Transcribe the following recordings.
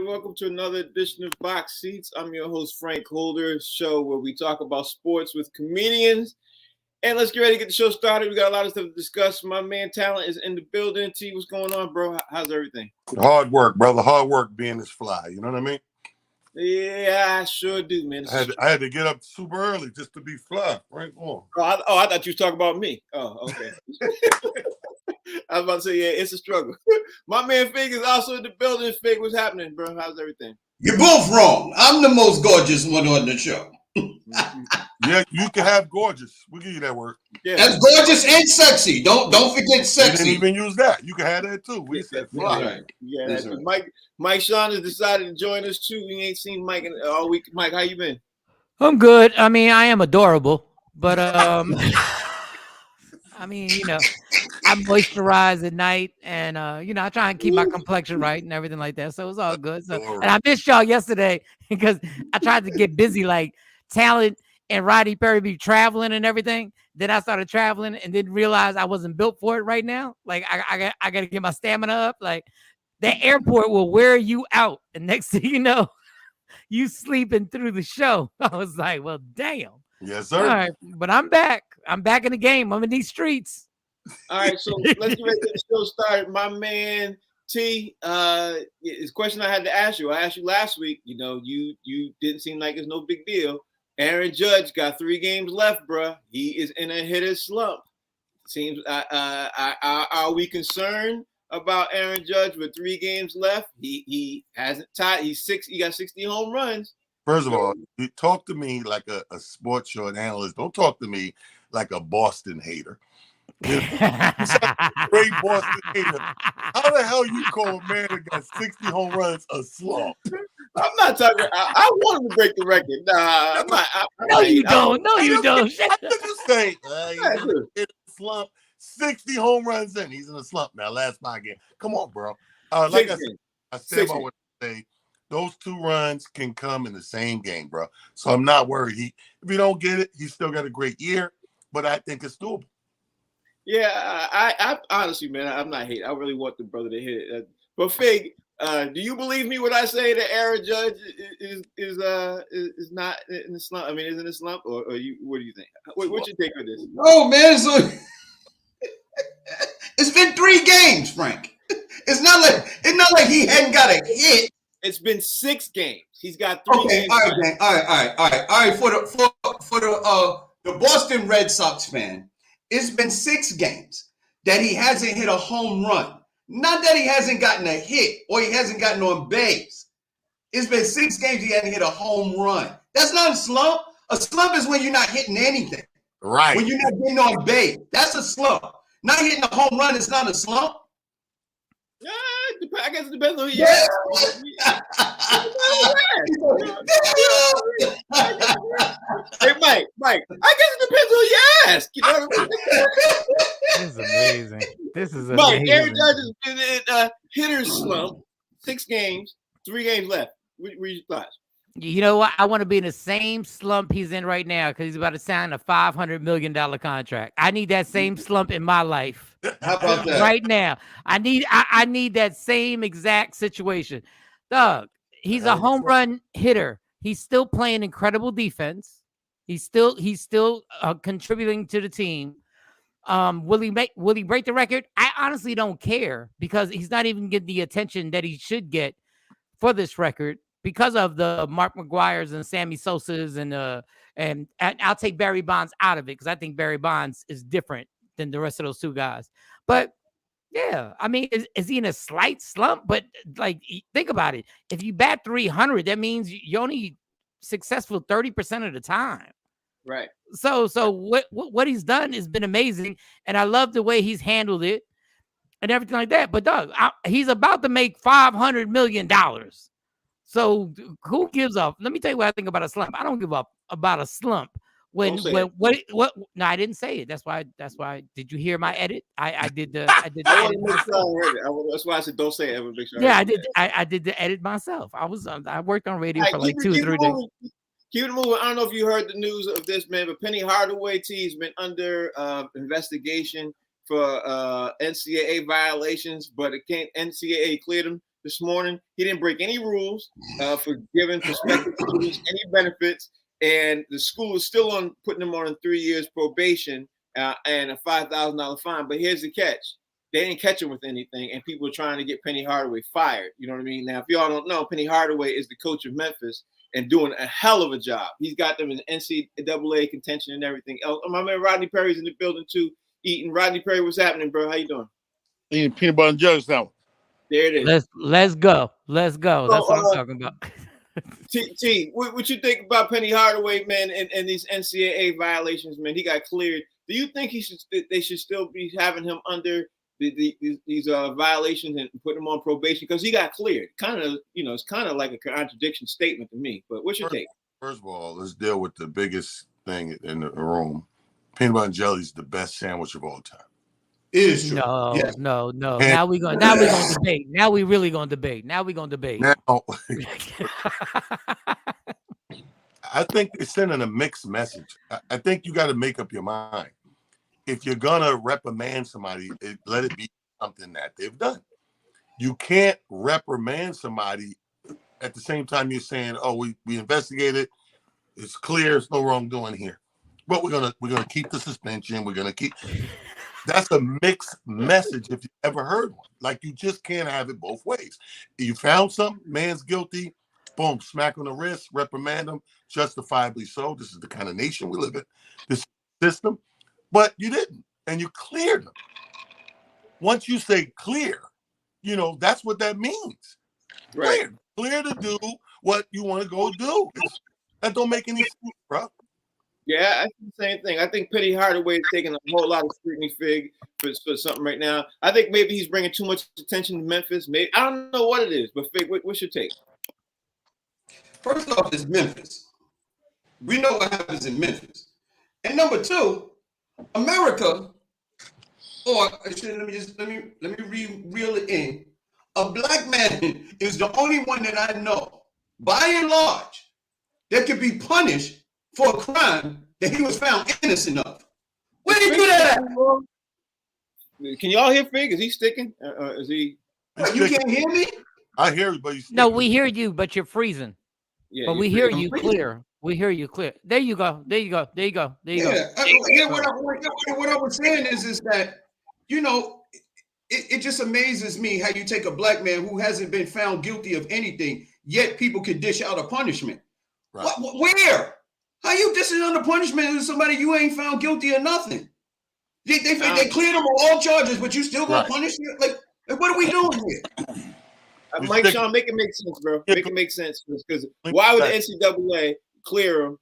everybody. Welcome to another edition of Box Seats. I'm your host, Frank Holder, show where we talk about sports with comedians. And let's get ready to get the show started. We got a lot of stuff to discuss. My man Talent is in the building. T, what's going on, bro? How's everything? Hard work, brother. Hard work being this fly. You know what I mean? Yeah, I sure do, man. I had to get up super early just to be fly. Right on. I thought you was talking about me. Oh, okay. I was about to say, yeah, it's a struggle. My man Fig is also in the building. Fig, what's happening, bro? How's everything? You're both wrong. I'm the most gorgeous one on the show. Yeah, you can have gorgeous. We'll give you that word. Yeah. That's gorgeous and sexy. Don't forget sexy. We didn't even use that. You can have that too. We said fly. Right. Yeah, That's that's right. Mike Sean has decided to join us too. We ain't seen Mike all week. Mike, how you been? I'm good. I mean, I am adorable, but I mean, you know, I moisturize at night, and you know, I try and keep my complexion right and everything like that. So it's all good. So, and I missed y'all yesterday because I tried to get busy, like Talent and Roddy Perry be traveling and everything. Then I started traveling and didn't realize I wasn't built for it right now. Like I got to get my stamina up. Like the airport will wear you out, and next thing you know, you sleeping through the show. I was like, well, damn. Yes, sir. All right, but I'm back. I'm back in the game. I'm in these streets. All right, so let's get ready to get the show started. My man T, it's a question I had to ask you. I asked you last week. You know, you didn't seem like it's no big deal. Aaron Judge got 3 games left, bruh. He is in a hitter's slump. Seems. Are we concerned about Aaron Judge with 3 games left? He hasn't tied. He got 60 home runs. First of all, you talk to me like a sports show analyst. Don't talk to me like a Boston hater. You great Boston hater. How the hell you call a man that got 60 home runs a slump? I'm not talking. I want him to break the record. Nah, I'm not. No, you don't. No, you don't. I just say he's in a slump. 60 home runs in. He's in a slump now. Last 5 games. Come on, bro. Like I said about what I say. Those 2 runs can come in the same game, bro. So I'm not worried. If he don't get it, he's still got a great year. But I think it's doable. Yeah, I honestly, man, I'm not hating. I really want the brother to hit it. But Fig, do you believe me when I say that Aaron Judge is not in the slump? I mean, is in a slump, or you? What do you think? What's your take on this? Oh man, so it's been 3 games, Frank. It's not like he hadn't got a hit. It's been 6 games. He's got 3 Okay, games. all right, man. All right. For the Boston Red Sox fan, it's been 6 games that he hasn't hit a home run. Not that he hasn't gotten a hit or he hasn't gotten on base. It's been 6 games he hasn't hit a home run. That's not a slump. A slump is when you're not hitting anything. Right. When you're not getting on base. That's a slump. Not hitting a home run is not a slump. Yeah, I guess it depends on who you ask. Hey, Mike, I guess it depends on who you ask. You know what I mean? This is amazing. This is Mike, amazing. Aaron Judge has been in a hitter's slump. 6 games, 3 games left. What are your thoughts? You know what? I want to be in the same slump he's in right now because he's about to sign a $500 million contract. I need that same slump in my life. How about that? Right now. I need that same exact situation. Doug, he's a home run hitter. He's still playing incredible defense. He's still contributing to the team. Will he break the record? I honestly don't care because he's not even getting the attention that he should get for this record because of the Mark McGuire's and Sammy Sosa's and I'll take Barry Bonds out of it because I think Barry Bonds is different than the rest of those 2 guys. But yeah, I mean, is he in a slight slump? But like, think about it. If you bat 300, that means you're only successful 30% of the time. Right. So what he's done has been amazing, and I love the way he's handled it and everything like that. But Doug, he's about to make $500 million. So who gives up? Let me tell you what I think about a slump. I don't give up about a slump. What? No, I didn't say it. That's why. Did you hear my edit? I did the. I did. I want to make sure I heard it. That's why I said don't say it. I want to make sure. Yeah, I did. I did the edit myself. I worked on radio for like 2 or 3 days. Keep it moving. I don't know if you heard the news of this, man, but Penny Hardaway T's been under investigation for NCAA violations, but NCAA cleared him this morning. He didn't break any rules for giving prospective students any benefits, and the school is still on putting him on 3 years probation and a $5,000 fine. But here's the catch: they didn't catch him with anything, and people are trying to get Penny Hardaway fired. You know what I mean? Now, if y'all don't know, Penny Hardaway is the coach of Memphis and doing a hell of a job. He's got them in NCAA contention and everything else. Oh, my man Rodney Perry's in the building too, eating. Rodney Perry, what's happening, bro? How you doing? Eating peanut butter and jelly sandwich. There it is. Let's go. Let's go. That's what I'm talking about. T, what you think about Penny Hardaway, man, and these NCAA violations, man? He got cleared. Do you think they should still be having him under these violations and putting him on probation because he got cleared? Kind of, it's kind of like a contradiction statement to me. But what's your take? First of all, let's deal with the biggest thing in the room. Peanut butter and jelly is the best sandwich of all time. It is true. No, Yes. no. Now we're gonna debate. Now we really gonna debate. Now, I think they're sending a mixed message. I think you got to make up your mind. If you're gonna reprimand somebody, let it be something that they've done. You can't reprimand somebody at the same time you're saying, "Oh, we investigated. It's clear. There's no wrongdoing here." But we're gonna keep the suspension. We're gonna keep. That's a mixed message if you ever heard one. Like, you just can't have it both ways. You found something, man's guilty, boom, smack on the wrist, reprimand him, justifiably so. This is the kind of nation we live in, this system. But you didn't, and you cleared him. Once you say clear, that's what that means. Right. Clear to do what you want to go do. That don't make any sense, bro. Yeah, I think the same thing. I think Penny Hardaway is taking a whole lot of scrutiny, Fig, for something right now. I think maybe he's bringing too much attention to Memphis. Maybe I don't know what it is, but Fig, what's your take? First off, it's Memphis. We know what happens in Memphis. And number two, America, or let me reel it in. A black man is the only one that I know, by and large, that can be punished for a crime that he was found innocent of. Where did you do that at? Can y'all hear Fig? Is he sticking? Is he? You can't hear me? I hear you, but you. No, we hear you, but you're freezing. Yeah, but we hear you clear. We hear you clear. There you go. What I was saying is that, it just amazes me how you take a black man who hasn't been found guilty of anything, yet people can dish out a punishment. Right. Where? How you dishing on the punishment to somebody you ain't found guilty of nothing? They cleared them of all charges, but you still gonna punish them? Like, what are we doing here? Mike Sean, make it make sense, bro. Make it make sense, because why would the NCAA clear him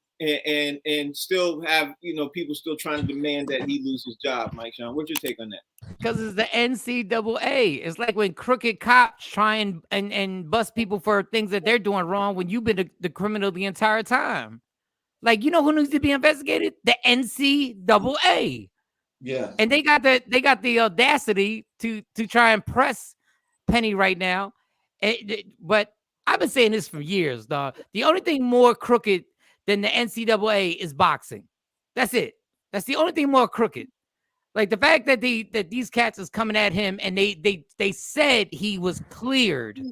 and still have people still trying to demand that he lose his job? Mike Sean, what's your take on that? Because it's the NCAA. It's like when crooked cops try and bust people for things that they're doing wrong when you've been the criminal the entire time. Like, who needs to be investigated? The NCAA. Yeah. And they got the audacity to try and press Penny right now. But I've been saying this for years, dog. The only thing more crooked than the NCAA is boxing. That's it. That's the only thing more crooked. Like, the fact that these cats is coming at him and they said he was cleared.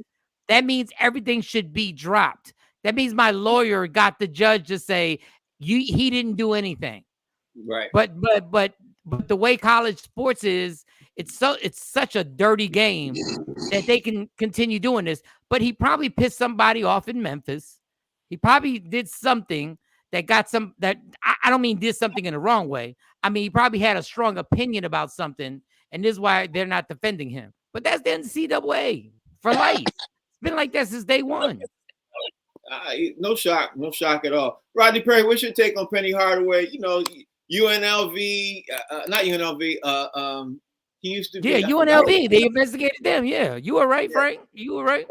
That means everything should be dropped. That means my lawyer got the judge to say he didn't do anything. Right. But the way college sports is, it's such a dirty game that they can continue doing this. But he probably pissed somebody off in Memphis. He probably did something that I don't mean did something in the wrong way. I mean, he probably had a strong opinion about something, and this is why they're not defending him. But that's the NCAA for life. It's been like that since day one. No shock at all. Rodney Perry, what's your take on Penny Hardaway? UNLV, not UNLV. He used to be. Yeah, UNLV. They investigated them. Yeah, you were right, Frank. You were right.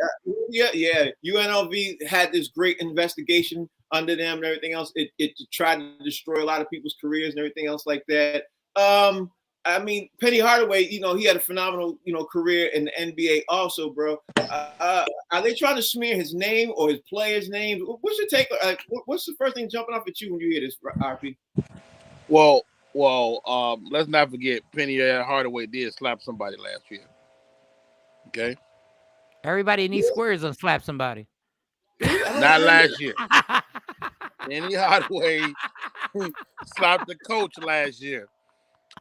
Yeah. UNLV had this great investigation under them and everything else. It tried to destroy a lot of people's careers and everything else like that. I mean, Penny Hardaway, he had a phenomenal, career in the NBA also, bro. Are they trying to smear his name or his players' names? What's your take? What's the first thing jumping off at you when you hear this, RP? Well, let's not forget Penny Hardaway did slap somebody last year. Okay? Everybody in these squares will slap somebody. Not last year. Penny Hardaway slapped the coach last year,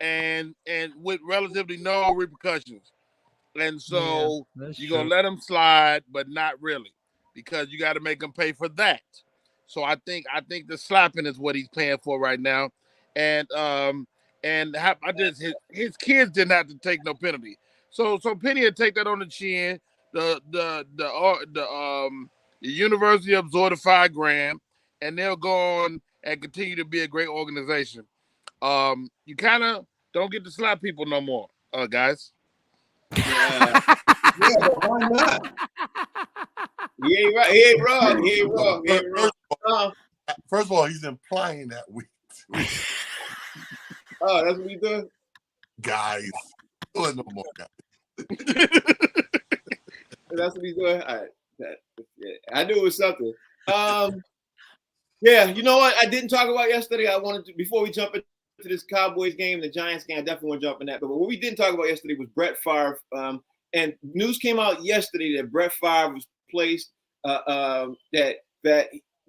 and with relatively no repercussions. And so you're gonna let him slide, but not really, because you got to make him pay for that. So I think the slapping is what he's paying for right now, and his kids didn't have to take no penalty. So Penny would take that on the chin. The University absorbed the $5,000, and they'll go on and continue to be a great organization. You kind of don't get to slap people no more, guys. Yeah, but why not? He ain't right. He ain't wrong. He ain't wrong. He ain't wrong. First of all, he's implying that Oh, that's what he doing? guys. Oh, no more guys. That's what he's doing? All right. Yeah, I knew it was something. Yeah, you know what? I didn't talk about yesterday. I wanted to, before we jump into this Cowboys game, the Giants game, I definitely want to jump in that. But what we didn't talk about yesterday was Brett Favre. And news came out yesterday that Brett Favre was placed. That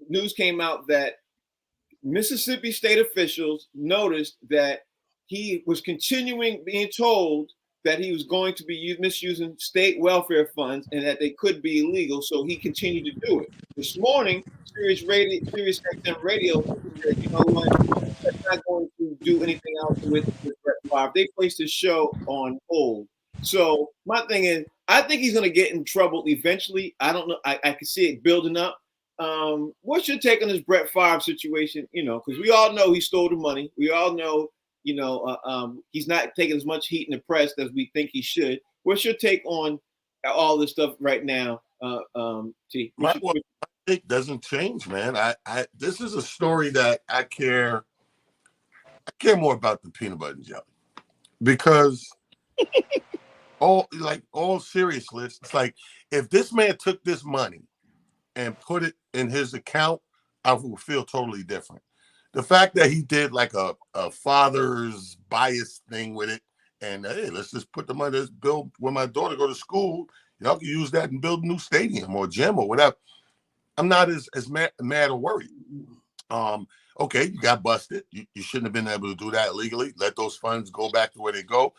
news came out that Mississippi state officials noticed that he was continuing being told that he was going to be misusing state welfare funds and that they could be illegal. So he continued to do it. This morning, Sirius XM Radio said, you know what, they're not going to do anything else with Brett Favre. They placed his show on hold. So my thing is, I think he's going to get in trouble eventually. I don't know. I can see it building up. What's your take on this Brett Favre situation? You know, because we all know he stole the money. We all know, you know, he's not taking as much heat in the press as we think he should. What's your take on all this stuff right now, T? My take doesn't change, man. I this is a story that I care more about the peanut butter and jelly, because all seriousness, it's like, if this man took this money and put it in his account, I would feel totally different. The fact that he did like a father's bias thing with it, and hey, let's just put the money, let's build, when my daughter go to school, y'all can use that and build a new stadium or gym or whatever. I'm not as mad or worried. Okay, you got busted. You shouldn't have been able to do that legally. Let those funds go back to where they go.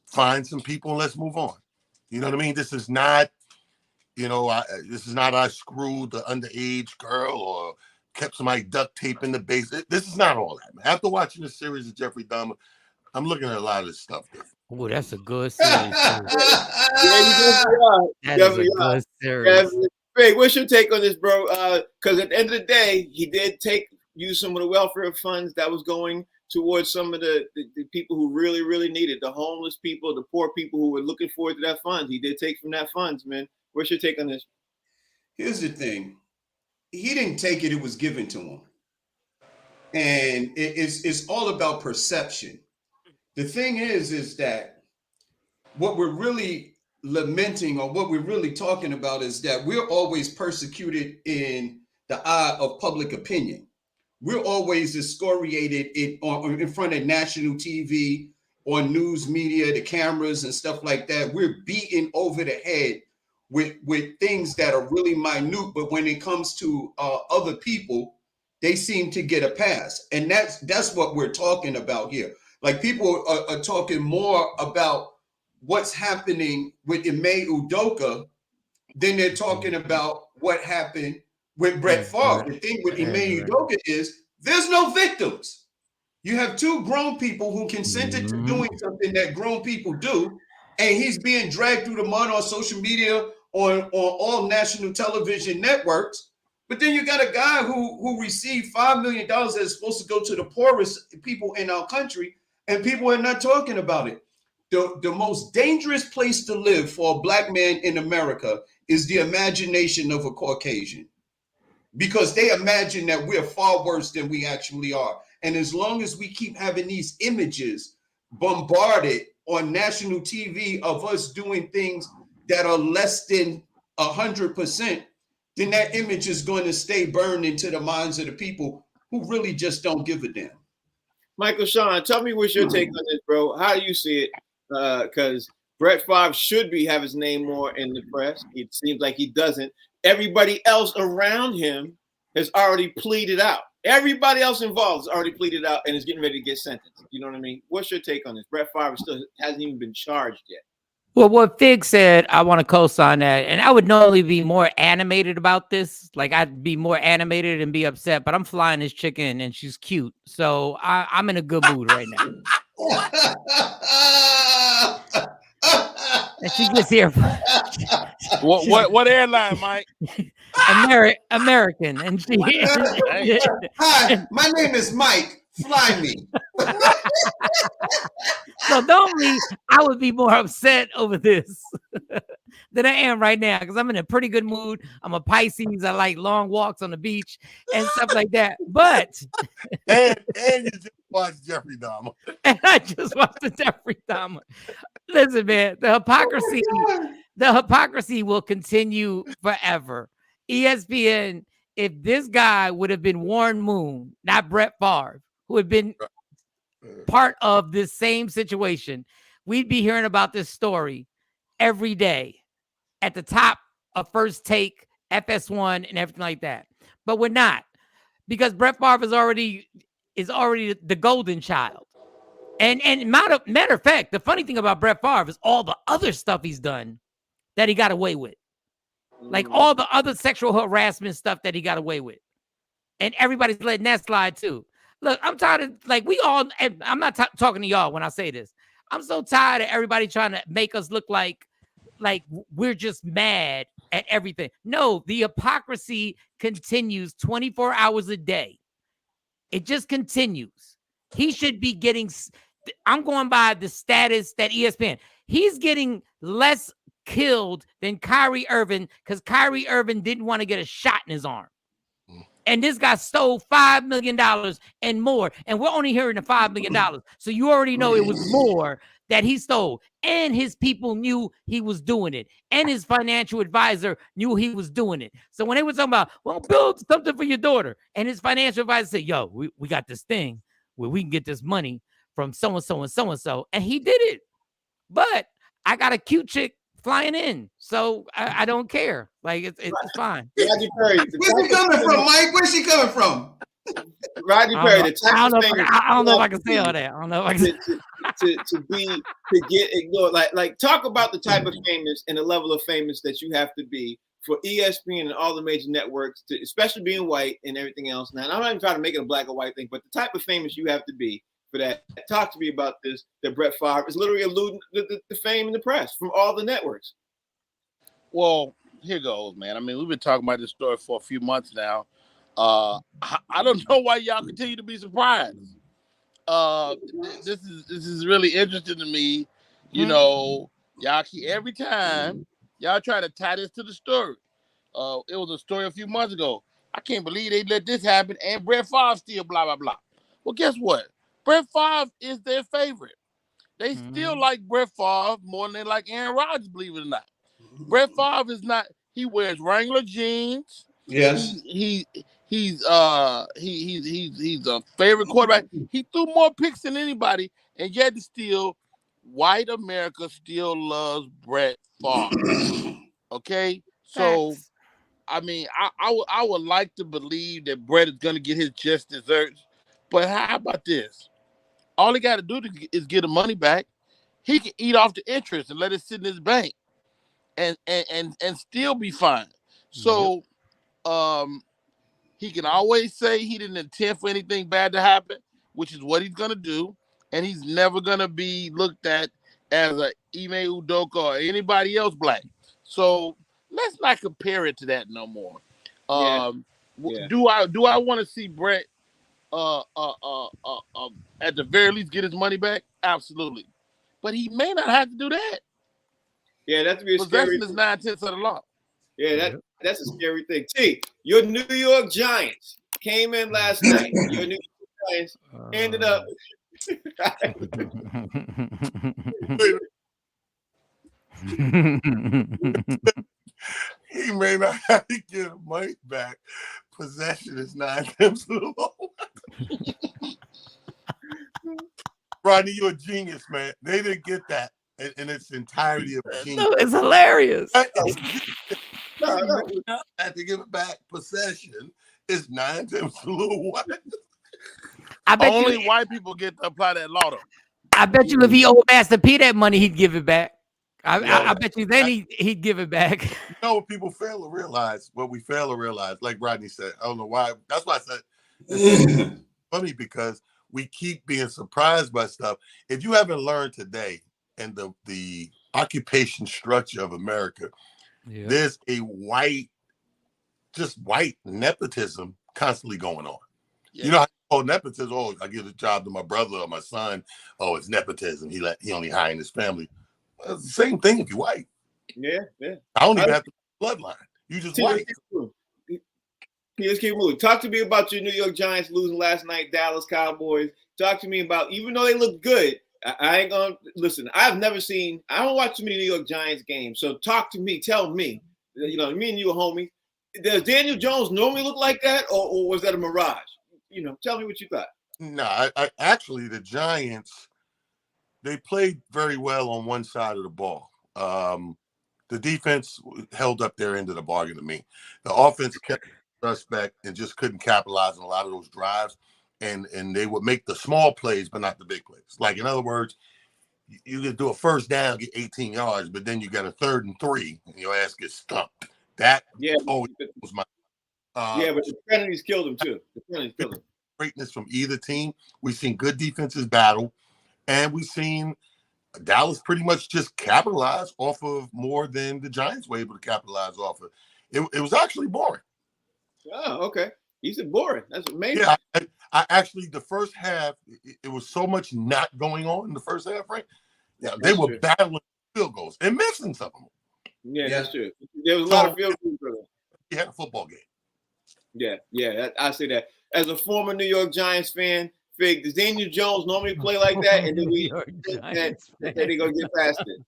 Find some people and let's move on. You know what I mean? This is not, you know, I screwed the underage girl or kept somebody duct tape in the base. This is not all that, man. After watching the series of Jeffrey Dahmer, I'm looking at a lot of this stuff there. Oh, that's a good series. That is a good series. Hey, what's your take on this, bro? Because at the end of the day, he did use some of the welfare funds that was going towards some of the people who really, really needed, the homeless people, the poor people who were looking forward to that funds. He did take from that funds, man. What's your take on this? Here's the thing. He didn't take it, it was given to him. And it's all about perception. The thing is that what we're really lamenting, or what we're really talking about, is that we're always persecuted in the eye of public opinion. We're always excoriated in front of national TV or news media, the cameras and stuff like that. We're beaten over the head with things that are really minute, but when it comes to other people, they seem to get a pass. And that's what we're talking about here. Like, people are talking more about what's happening with Ime Udoka than they're talking about what happened with Brett Favre. The thing with Ime Udoka is there's no victims. You have two grown people who consented to doing something that grown people do, and he's being dragged through the mud on social media, on all national television networks. But then you got a guy who received $5 million that's supposed to go to the poorest people in our country, and people are not talking about it. The most dangerous place to live for a black man in America is the imagination of a Caucasian, because they imagine that we're far worse than we actually are. And as long as we keep having these images bombarded on national TV of us doing things that are less than 100%, then that image is going to stay burned into the minds of the people who really just don't give a damn. Michael Sean, tell me what's your take on this, bro. How do you see it? Because Brett Favre should have his name more in the press. It seems like he doesn't. Everybody else around him has already pleaded out. Everybody else involved has already pleaded out and is getting ready to get sentenced. You know what I mean? What's your take on this? Brett Favre still hasn't even been charged yet. Well, what Fig said, I want to co-sign that. And I would normally be more animated about this. Like, I'd be more animated and be upset, but I'm flying this chick in and she's cute. So I'm in a good mood right now. And she gets here. What airline, Mike? American. And she. Hi, my name is Mike. Fly me. So normally I would be more upset over this than I am right now because I'm in a pretty good mood. I'm a Pisces. I like long walks on the beach and stuff like that. But and you just watched Jeffrey Dahmer. And I just watched the Jeffrey Dahmer. Listen, man, the hypocrisy will continue forever. ESPN, if this guy would have been Warren Moon, not Brett Favre, who had been part of this same situation, we'd be hearing about this story every day at the top of First Take, FS1, and everything like that. But we're not, because Brett Favre is already the golden child. And matter of fact, the funny thing about Brett Favre is all the other stuff he's done that he got away with. Like all the other sexual harassment stuff that he got away with. And everybody's letting that slide too. Look, I'm tired of, like, I'm not talking to y'all when I say this. I'm so tired of everybody trying to make us look like we're just mad at everything. No, the hypocrisy continues 24 hours a day. It just continues. He should be getting, I'm going by the status that ESPN, he's getting less killed than Kyrie Irving because Kyrie Irving didn't want to get a shot in his arm. And this guy stole $5 million and more. And we're only hearing the $5 million. So you already know it was more that he stole. And his people knew he was doing it. And his financial advisor knew he was doing it. So when they were talking about, well, build something for your daughter. And his financial advisor said, yo, we got this thing where we can get this money from so-and-so and so-and-so. And he did it. But I got a cute chick flying in, so I don't care. Like it's fine. Rodney Perry, where's she coming from, Mike? Where's she coming from? Rodney Perry, I don't know if I can say all that. I don't know if I can to get ignored. Like talk about the type of famous and the level of famous that you have to be for ESPN and all the major networks, to, especially being white and everything else. Now, I'm not even trying to make it a black or white thing, but the type of famous you have to be for that. Talk to me about this, that Brett Favre is literally eluding the fame in the press from all the networks. Well, here goes, man. I mean, we've been talking about this story for a few months now. I don't know why y'all continue to be surprised. This is really interesting to me. You know, y'all every time y'all try to tie this to the story. It was a story a few months ago. I can't believe they let this happen, and Brett Favre still blah blah blah. Well, guess what? Brett Favre is their favorite. They still like Brett Favre more than they like Aaron Rodgers, believe it or not. Brett Favre is not. He wears Wrangler jeans. Yes. He's a favorite quarterback. He threw more picks than anybody, and yet still, white America still loves Brett Favre. Okay, so I mean, I would like to believe that Brett is going to get his just desserts, but how about this? All he got to do is get the money back. He can eat off the interest and let it sit in his bank, and still be fine. So, he can always say he didn't intend for anything bad to happen, which is what he's gonna do, and he's never gonna be looked at as a Ime Udoka or anybody else black. So let's not compare it to that no more. Do I want to see Brett at the very least get his money back? Absolutely, but he may not have to do that. Yeah, that's be a scary. Possession is 9/10 of the law. Yeah, that's a scary thing. T, your New York Giants came in last night. Your New York Giants ended up. He may not have to get his money back. Possession is 9/10 of the law. Rodney, you're a genius, man. They didn't get that. in its entirety of genius. No, it's hilarious. No. Had to give it back. Possession is 9 times a little white. I bet Only you, white people get to apply that law, though. I bet you if he owed Master P that money, he'd give it back. I Yeah. bet you then he'd give it back. You know what people fail to realize? What we fail to realize, like Rodney said, I don't know why. That's why I said it's funny because we keep being surprised by stuff. If you haven't learned today and the occupation structure of America, there's a white nepotism constantly going on. Yeah. You know how you call nepotism? Oh, I give a job to my brother or my son. Oh, it's nepotism. He only hiring his family. Well, it's the same thing if you're white. Yeah. I don't even have to bloodline. You just white. Let's keep moving. Talk to me about your New York Giants losing last night, Dallas Cowboys. Talk to me about, even though they look good, I ain't gonna listen. I don't watch too many New York Giants games. So talk to me, tell me. Me and you are homies. Does Daniel Jones normally look like that, or was that a mirage? Tell me what you thought. No, I actually, the Giants, they played very well on one side of the ball. The defense held up their end of the bargain to me. The offense kept suspect and just couldn't capitalize on a lot of those drives. And they would make the small plays, but not the big plays. Like, in other words, you could do a first down, get 18 yards, but then you got a 3rd and 3, and your ass gets stumped. That always was my. But the penalties killed him too. The penalties killed him. Greatness from either team. We've seen good defenses battle, and we've seen Dallas pretty much just capitalize off of more than the Giants were able to capitalize off of. It was actually boring. Oh, okay. You said boring. That's amazing. Yeah, I actually, the first half, it was so much not going on in the first half, right? Yeah, they were battling field goals and missing some of them. Yeah, that's true. There was a lot of field goals. You had a football game. Yeah, I say that. As a former New York Giants fan, Fig, does Daniel Jones normally play like that? And then we they're gonna get past it.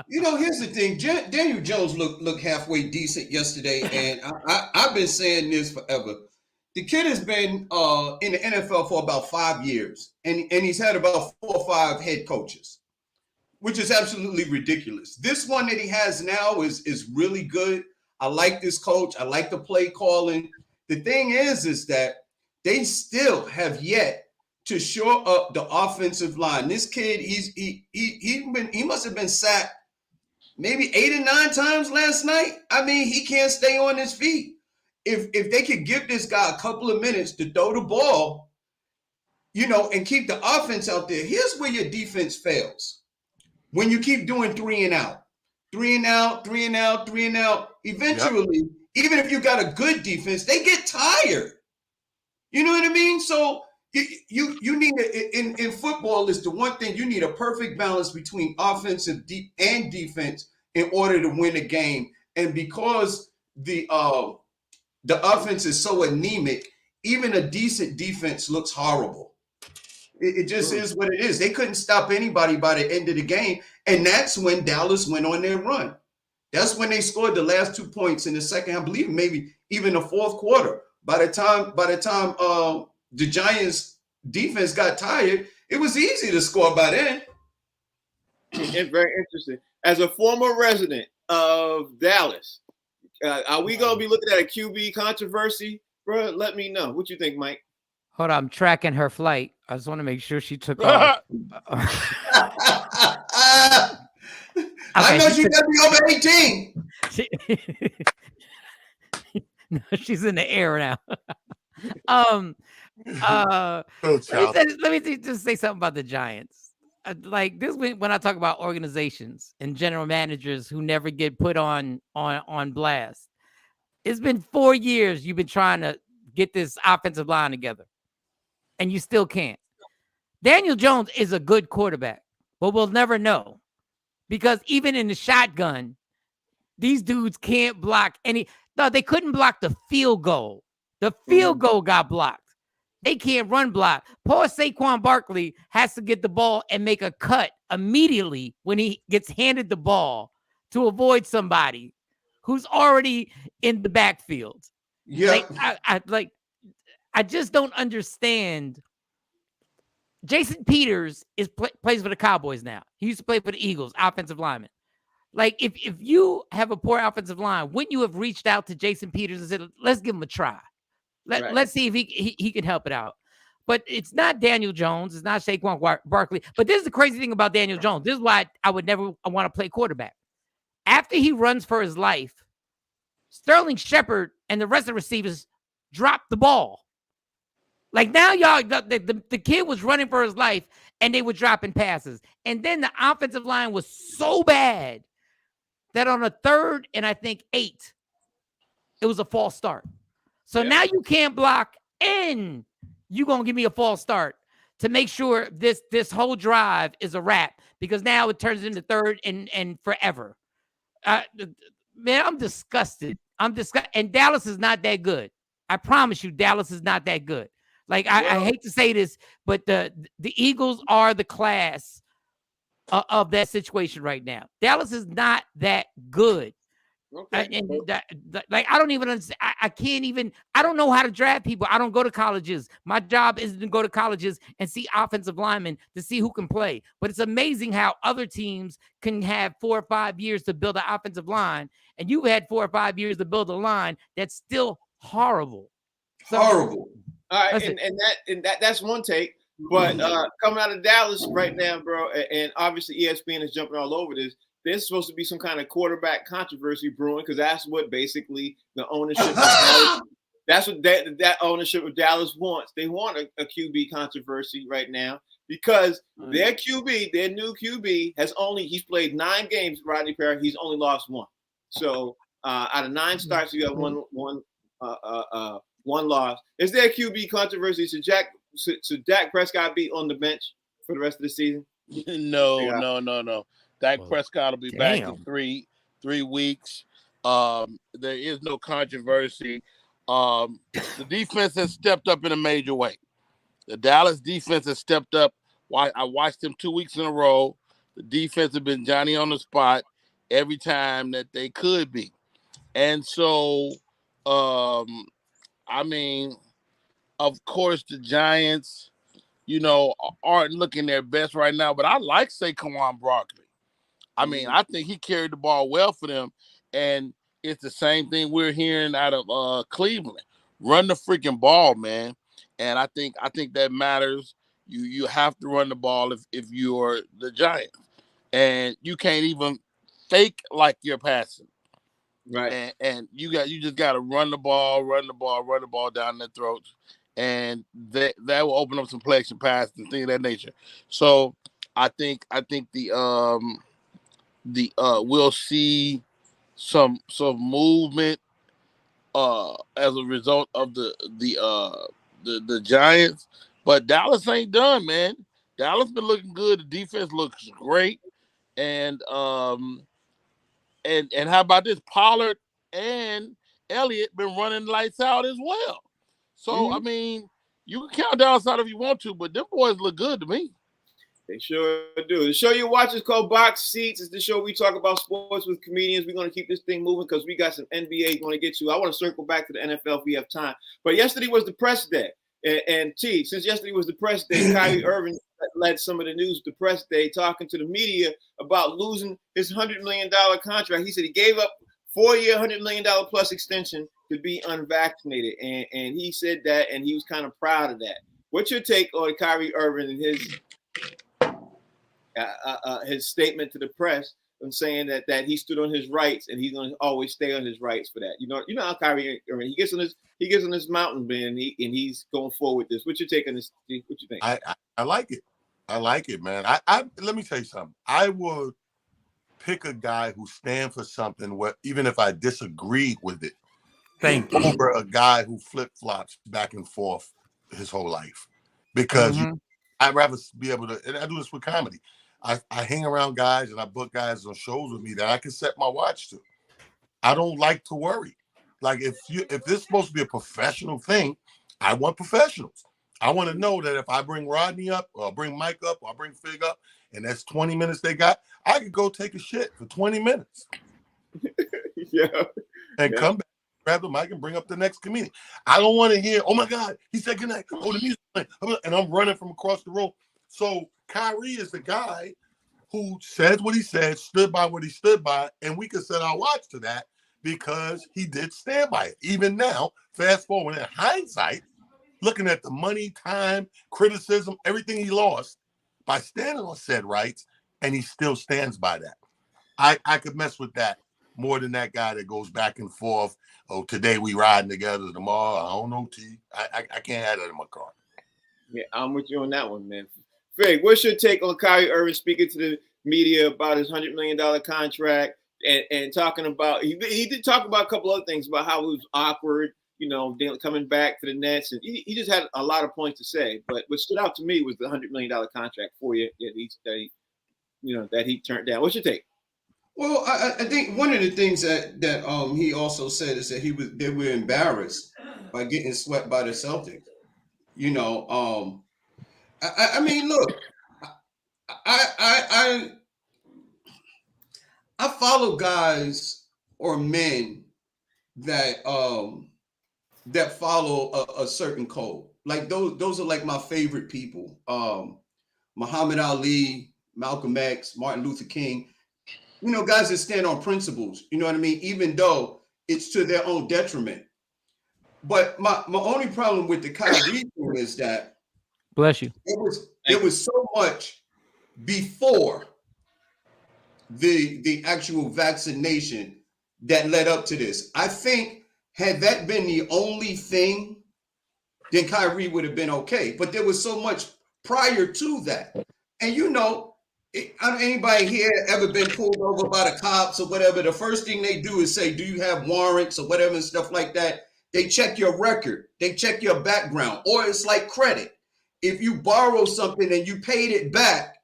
Here's the thing. Daniel Jones looked halfway decent yesterday, and I've been saying this forever. The kid has been in the NFL for about 5 years, and he's had about 4 or 5 head coaches, which is absolutely ridiculous. This one that he has now is really good. I like this coach. I like the play calling. The thing is that they still have yet to shore up the offensive line. This kid, he must have been sacked maybe 8 or 9 times last night. I mean, he can't stay on his feet. If they could give this guy a couple of minutes to throw the ball, and keep the offense out there. Here's where your defense fails. When you keep doing 3 and out, 3 and out, 3 and out, 3 and out, eventually, even if you got a good defense, they get tired. You know what I mean? So you need in football is the one thing you need a perfect balance between offensive and defense in order to win a game. And because the offense is so anemic, even a decent defense looks horrible. It just is what it is. They couldn't stop anybody by the end of the game, and that's when Dallas went on their run. That's when they scored the last 2 points in the second, I believe, maybe even the fourth quarter. By the time the Giants defense got tired, it was easy to score by then. It's very interesting. As a former resident of Dallas, are we going to be looking at a QB controversy, bro? Let me know. What you think, Mike? Hold on, I'm tracking her flight. I just want to make sure she took off. I know she's got to be over 18. No, she's in the air now. Let me just say something about the Giants. Like this, when I talk about organizations and general managers who never get put on blast. It's been 4 years you've been trying to get this offensive line together, and you still can't. Daniel Jones is a good quarterback, but we'll never know because even in the shotgun, these dudes can't block any. No, they couldn't block the field goal. The field goal got blocked. They can't run block. Poor Saquon Barkley has to get the ball and make a cut immediately when he gets handed the ball to avoid somebody who's already in the backfield. Yeah, I just don't understand Jason Peters plays for the Cowboys now. He used to play for the Eagles, offensive lineman. Like, if you have a poor offensive line, wouldn't you have reached out to Jason Peters and said, let's give him a try? Let's see if he can help it out. But it's not Daniel Jones. It's not Saquon Barkley. But this is the crazy thing about Daniel Jones. This is why I would never want to play quarterback. After he runs for his life, Sterling Shepard and the rest of the receivers drop the ball. Like, now, y'all, the kid was running for his life, and they were dropping passes. And then the offensive line was so bad that on a 3rd and I think 8, it was a false start. So now you can't block, and you're going to give me a false start to make sure this whole drive is a wrap, because now it turns into 3rd and forever. Man, I'm disgusted. And Dallas is not that good. I promise you, Dallas is not that good. Like, I hate to say this, but the Eagles are the class of that situation right now. Dallas is not that good. Okay. Like, I don't even understand. I don't know how to draft people. I don't go to colleges. My job isn't to go to colleges and see offensive linemen to see who can play. But it's amazing how other teams can have 4 or 5 years to build an offensive line, and you've had 4 or 5 years to build a line that's still horrible. Horrible. All right, and that's one take. But coming out of Dallas right now, bro, and obviously ESPN is jumping all over this. There's supposed to be some kind of quarterback controversy brewing, because that's what basically the ownership of Dallas, that's what that ownership of Dallas wants. They want a QB controversy right now, because their QB, their new QB, he's played 9 games, Rodney Perry. He's only lost 1. So out of 9 starts, you got one loss. Is there a QB controversy? Should Dak Prescott be on the bench for the rest of the season? No. Dak Prescott will be back in 3 weeks. There is no controversy. The defense has stepped up in a major way. The Dallas defense has stepped up. I watched them 2 weeks in a row. The defense has been Johnny on the spot every time that they could be. And so, I mean, of course, the Giants, aren't looking their best right now. But I like Saquon Barkley. I mean, I think he carried the ball well for them. And it's the same thing we're hearing out of Cleveland. Run the freaking ball, man. And I think that matters. You have to run the ball if you're the Giants. And you can't even fake like you're passing. Right. And you just got to run the ball down their throats. And that will open up some play action passes and things of that nature. So I think we'll see some movement as a result of the Giants, but Dallas ain't done, man. Dallas been looking good. The defense looks great, and how about this? Pollard and Elliott been running lights out as well. So I mean, you can count Dallas out if you want to, but them boys look good to me. They sure do. The show you watch is called Box Seats. It's the show we talk about sports with comedians. We're going to keep this thing moving because we got some NBA going to get to. I want to circle back to the NFL if we have time. But yesterday was the press day. And since yesterday was the press day, Kyrie Irving led some of the news the press day, talking to the media about losing his $100 million contract. He said he gave up 4-year, $100 million plus extension to be unvaccinated. And he said that, and he was kind of proud of that. What's your take on Kyrie Irving and his statement to the press and saying that he stood on his rights and he's going to always stay on his rights for that? You know how Kyrie Irving, he gets on this mountain, man, and he's going forward with this. What's your take on this, Steve? What you think? I like it. I like it, man. I let me tell you something. I would pick a guy who stands for something where even if I disagree with it, over a guy who flip-flops back and forth his whole life. Because I'd rather be able to, and I do this with comedy. I hang around guys and I book guys on shows with me that I can set my watch to. I don't like to worry. Like if this is supposed to be a professional thing, I want professionals. I want to know that if I bring Rodney up or bring Mike up or bring Fig up and that's 20 minutes they got, I could go take a shit for 20 minutes. And come back, grab the mic and bring up the next comedian. I don't want to hear, oh my God, he said goodnight. Oh, the music playing. And I'm running from across the room. So Kyrie is the guy who says what he said, stood by what he stood by, and we can set our watch to that because he did stand by it. Even now, fast forward in hindsight, looking at the money, time, criticism, everything he lost by standing on said rights, and he still stands by that. I could mess with that more than that guy that goes back and forth. Oh, today we riding together, tomorrow, I don't know, T. I can't have that in my car. Yeah, I'm with you on that one, man. Fig, what's your take on Kyrie Irving speaking to the media about his $100 million contract and talking about, he did talk about a couple other things about how it was awkward, coming back to the Nets. And he just had a lot of points to say. But what stood out to me was the $100 million contract for you that he turned down. What's your take? Well, I think one of the things that he also said is that they were embarrassed by getting swept by the Celtics. I mean, look, I follow guys or men that follow a certain code. Like those are like my favorite people. Muhammad Ali, Malcolm X, Martin Luther King. Guys that stand on principles. You know what I mean? Even though it's to their own detriment. But my only problem with the Kyrie thing is that, bless you, it was so much before the actual vaccination that led up to this. I think had that been the only thing, then Kyrie would have been okay. But there was so much prior to that. And anybody here ever been pulled over by the cops or whatever? The first thing they do is say, do you have warrants or whatever and stuff like that? They check your record. They check your background. Or it's like credit. If you borrow something and you paid it back,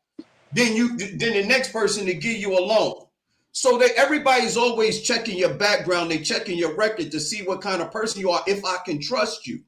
then the next person to give you a loan. So that everybody's always checking your background. They checking your record to see what kind of person you are, if I can trust you.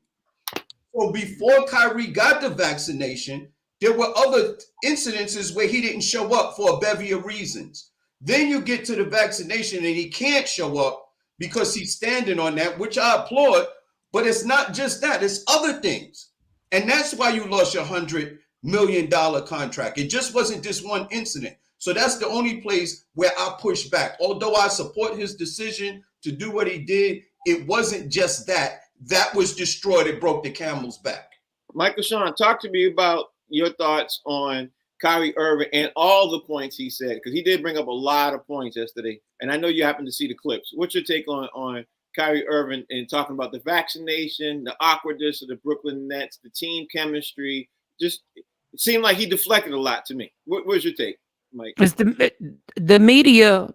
So before Kyrie got the vaccination, there were other incidences where he didn't show up for a bevy of reasons. Then you get to the vaccination and he can't show up because he's standing on that, which I applaud. But it's not just that, it's other things. And that's why you lost your $100 million contract. It just wasn't this one incident. So that's the only place where I push back. Although I support his decision to do what he did, it wasn't just that. That was destroyed. It broke the camel's back. Michael Sean, talk to me about your thoughts on Kyrie Irving and all the points he said, because he did bring up a lot of points yesterday. And I know you happened to see the clips. What's your take on Kyrie Irving and talking about the vaccination, the awkwardness of the Brooklyn Nets, the team chemistry? Just it seemed like he deflected a lot to me. What's your take, Mike? It's the media,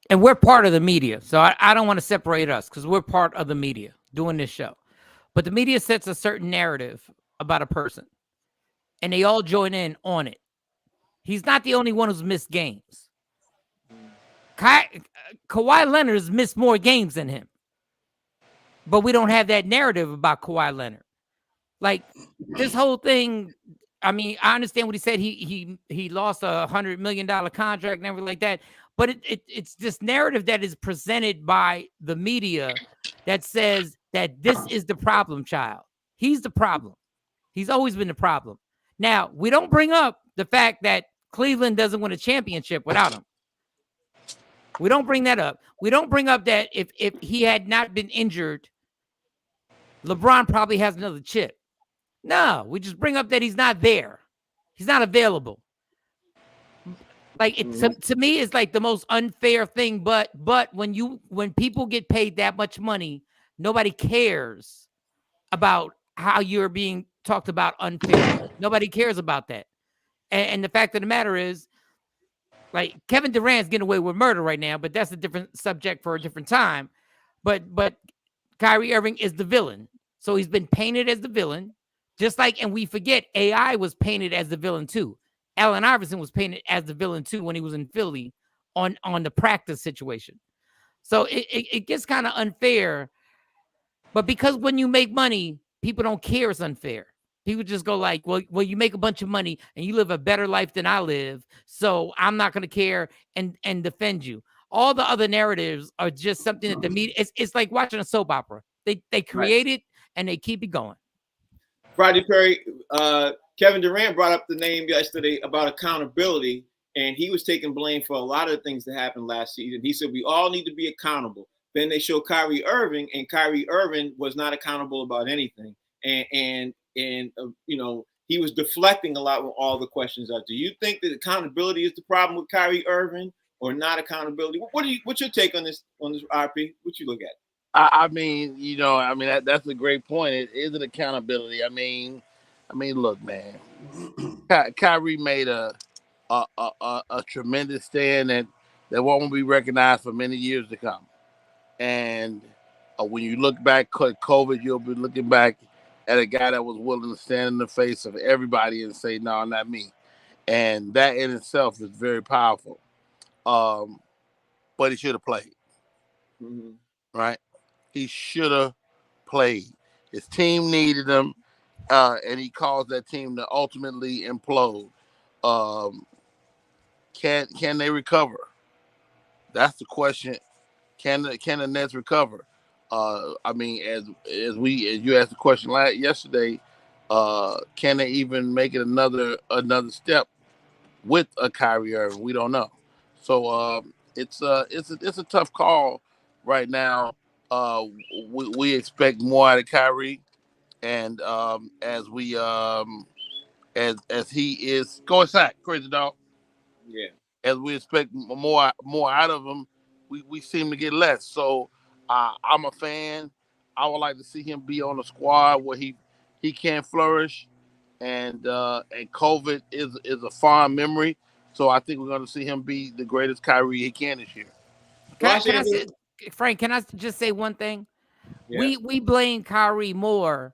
and we're part of the media. So I don't want to separate us because we're part of the media doing this show. But the media sets a certain narrative about a person, and they all join in on it. He's not the only one who's missed games. Kawhi Leonard has missed more games than him. But we don't have that narrative about Kawhi Leonard. Like, this whole thing, I mean, I understand what he said. He lost a $100 million contract and everything like that. But it's this narrative that is presented by the media that says that this is the problem child. He's the problem. He's always been the problem. Now, we don't bring up the fact that Cleveland doesn't win a championship without him. We don't bring that up. We don't bring up that if he had not been injured, LeBron probably has another chip. No, we just bring up that he's not there. He's not available. Like, to me, it's like the most unfair thing. But when people get paid that much money, nobody cares about how you're being talked about unfair. Nobody cares about that. And the fact of the matter is, like, Kevin Durant's getting away with murder right now, but that's a different subject for a different time. But Kyrie Irving is the villain. So he's been painted as the villain. Just like, and we forget, AI was painted as the villain too. Allen Iverson was painted as the villain too when he was in Philly on the practice situation. So it gets kind of unfair. But because when you make money, people don't care it's unfair. People just go like, well, you make a bunch of money and you live a better life than I live, so I'm not going to care and defend you. All the other narratives are just something that the media, it's like watching a soap opera. They create it and they keep it going. Rodney Perry, Kevin Durant brought up the name yesterday about accountability, and he was taking blame for a lot of things that happened last season. He said we all need to be accountable. Then they show Kyrie Irving, and Kyrie Irving was not accountable about anything, and you know, he was deflecting a lot with all the questions out. Do you think that accountability is the problem with Kyrie Irving, or not accountability? What's your take on this RP? What you look at? I mean, you know, I mean that's a great point. It is an accountability. I mean, look, man, Kyrie made a tremendous stand that won't be recognized for many years to come. And when you look back at COVID, you'll be looking back at a guy that was willing to stand in the face of everybody and say, "No, not me." And that in itself is very powerful. But he should have played, right? He should have played. His team needed him, and he caused that team to ultimately implode. Can they recover? That's the question. Can the Nets recover? I mean, as you asked the question yesterday, can they even make it another step with a Kyrie Irving? We don't know. So it's a tough call right now. We expect more out of Kyrie, and as he is go inside, crazy dog. Yeah. As we expect more out of him, we seem to get less. So I'm a fan. I would like to see him be on a squad where he can flourish, and COVID is a fond memory. So I think we're going to see him be the greatest Kyrie he can this year. Frank, can I just say one thing? Yeah. We blame Kyrie more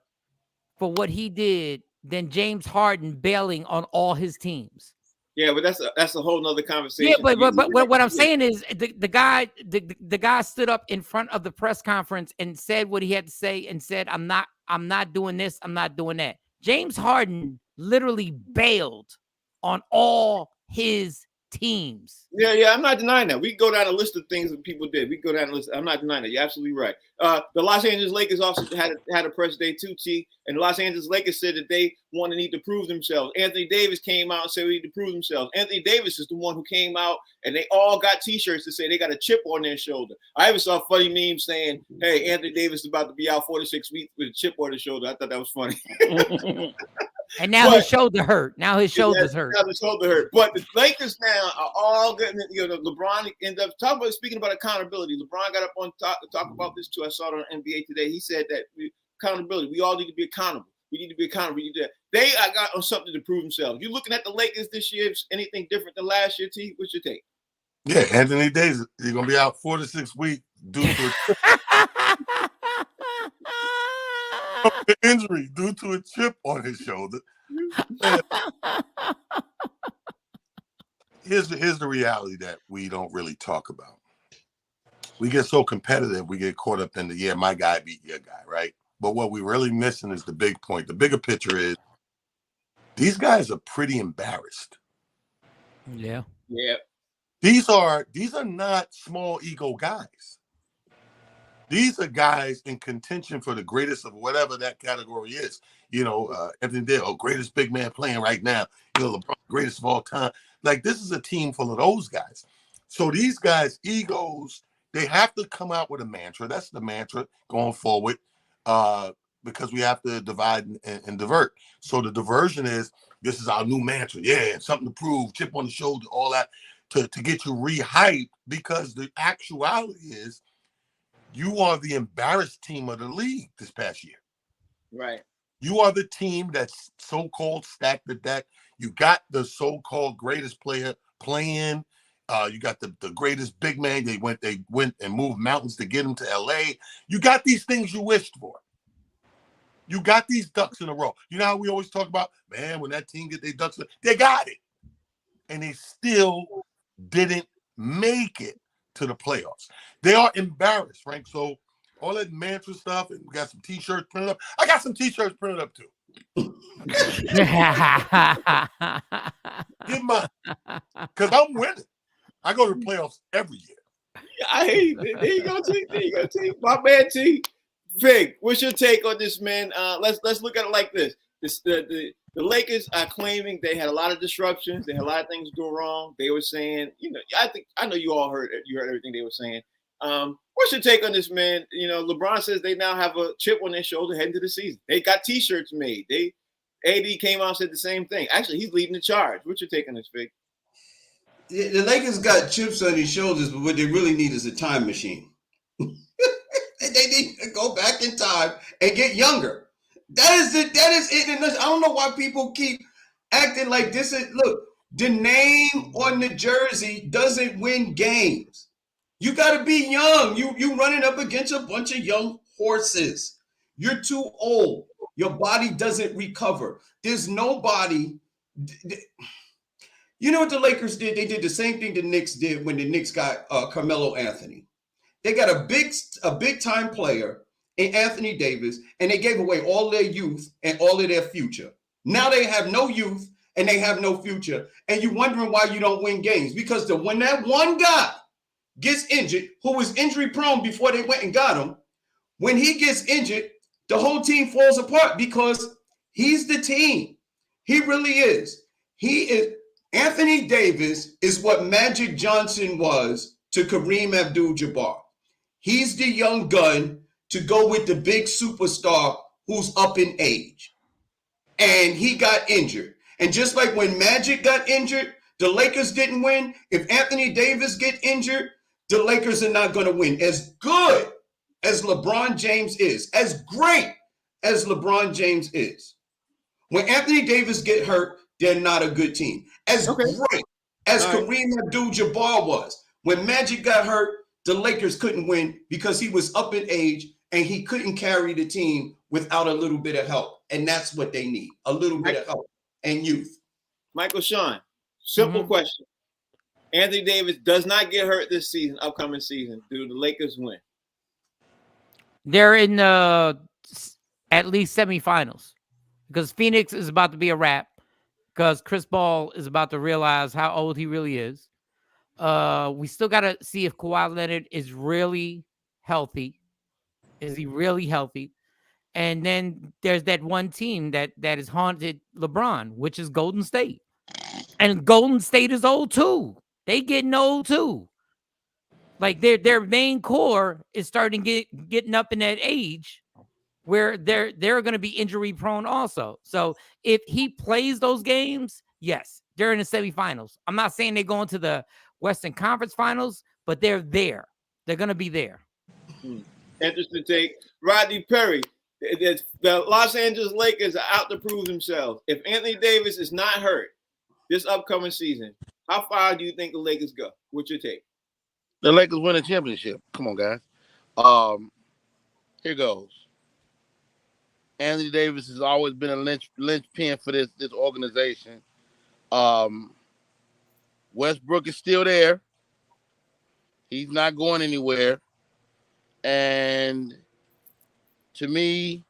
for what he did than James Harden bailing on all his teams. Yeah, but that's a whole nother conversation. Yeah, but what I'm saying is the guy stood up in front of the press conference and said what he had to say and said, I'm not doing this, I'm not doing that. James Harden literally bailed on all his teams. Yeah, I'm not denying that. We can go down a list of things that people did. We can go down a list. I'm not denying that. You're absolutely right. The Los Angeles Lakers also had a press day too, T. And the Los Angeles Lakers said that they need to prove themselves. Anthony Davis came out and said we need to prove themselves. Anthony Davis is the one who came out, and they all got T-shirts that say they got a chip on their shoulder. I even saw a funny meme saying, "Hey, Anthony Davis is about to be out 46 weeks with a chip on his shoulder." I thought that was funny. And now his shoulder hurt. Now his shoulder's hurt. Now his shoulder hurt. But the Lakers now are all getting, you know, LeBron ended up speaking about accountability. LeBron got up on top to talk about this too. I saw it on NBA Today. He said that accountability. We all need to be accountable. We need to be accountable. They got on something to prove themselves. You looking at the Lakers this year? Anything different than last year, T? What's your take? Yeah, Anthony Davis, he's gonna be out 4 to 6 weeks due to an injury due to a chip on his shoulder. Here's the reality that we don't really talk about. We get so competitive, we get caught up in my guy beat your guy, right? But what we're really missing is the big point. The bigger picture is these guys are pretty embarrassed. Yeah. Yeah. These are not small ego guys. These are guys in contention for the greatest of whatever that category is. You know, Anthony Davis, greatest big man playing right now. You know, LeBron, greatest of all time. Like, this is a team full of those guys. So these guys' egos, they have to come out with a mantra. That's the mantra going forward, because we have to divide and divert. So the diversion is, this is our new mantra. Yeah, something to prove, chip on the shoulder, all that, to get you rehyped, because the actuality is you are the embarrassed team of the league this past year. Right. You are the team that's so-called stacked the deck. You got the so-called greatest player playing. You got the greatest big man. They went and moved mountains to get him to LA. You got these things you wished for. You got these ducks in a row. You know how we always talk about, man, when that team get their ducks, they got it. And they still didn't make it to the playoffs. They are embarrassed, Frank. So all that mantra stuff, and we got some T-shirts printed up. I got some T-shirts printed up too. Get mine, because I'm winning. I go to the playoffs every year. I hate it. There you go, T. There you go, T. My man, T. Fig, what's your take on this, man? Let's look at it like this. The The Lakers are claiming they had a lot of disruptions. They had a lot of things go wrong. They were saying, I know you all heard it. You heard everything they were saying. What's your take on this, man? LeBron says they now have a chip on their shoulder heading to the season. They got T-shirts made. AD came out and said the same thing. Actually, he's leading the charge. What's your take on this, Fig? The Lakers got chips on their shoulders, but what they really need is a time machine. They need to go back in time and get younger. That is it. That is it. I don't know why people keep acting like this. Look, the name on the jersey doesn't win games. You got to be young. You running up against a bunch of young horses. You're too old. Your body doesn't recover. There's nobody. You know what the Lakers did? They did the same thing the Knicks did when the Knicks got Carmelo Anthony. They got a big time player in Anthony Davis, and they gave away all their youth and all of their future. Now they have no youth and they have no future. And you're wondering why you don't win games. Because when that one guy gets injured, who was injury prone before they went and got him, when he gets injured, the whole team falls apart because he's the team. He really is. Anthony Davis is what Magic Johnson was to Kareem Abdul-Jabbar. He's the young gun to go with the big superstar who's up in age. And he got injured. And just like when Magic got injured, the Lakers didn't win. If Anthony Davis get injured, the Lakers are not going to win. As good as LeBron James is, as great as LeBron James is, when Anthony Davis get hurt, they're not a good team. As great as Kareem Abdul-Jabbar was, when Magic got hurt, the Lakers couldn't win because he was up in age and he couldn't carry the team without a little bit of help. And that's what they need, a little bit of help and youth. Michael Sean, simple question. Anthony Davis does not get hurt this season, upcoming season. Do the Lakers win? They're in at least semifinals because Phoenix is about to be a wrap because Chris Paul is about to realize how old he really is. We still got to see if Kawhi Leonard is really healthy. Is he really healthy? And then there's that one team that has haunted LeBron, which is Golden State. And Golden State is old too. They getting old too. Like their main core is starting getting up in that age where they're going to be injury prone also. So if he plays those games, yes, they're in the semifinals. I'm not saying they're going to the Western Conference Finals, but they're there. They're going to be there. Interesting take. Rodney Perry, the Los Angeles Lakers are out to prove themselves. If Anthony Davis is not hurt this upcoming season, how far do you think the Lakers go? What's your take? The Lakers win a championship. Come on, guys. Here goes. Anthony Davis has always been a linchpin for this organization. Westbrook is still there. He's not going anywhere. And to me,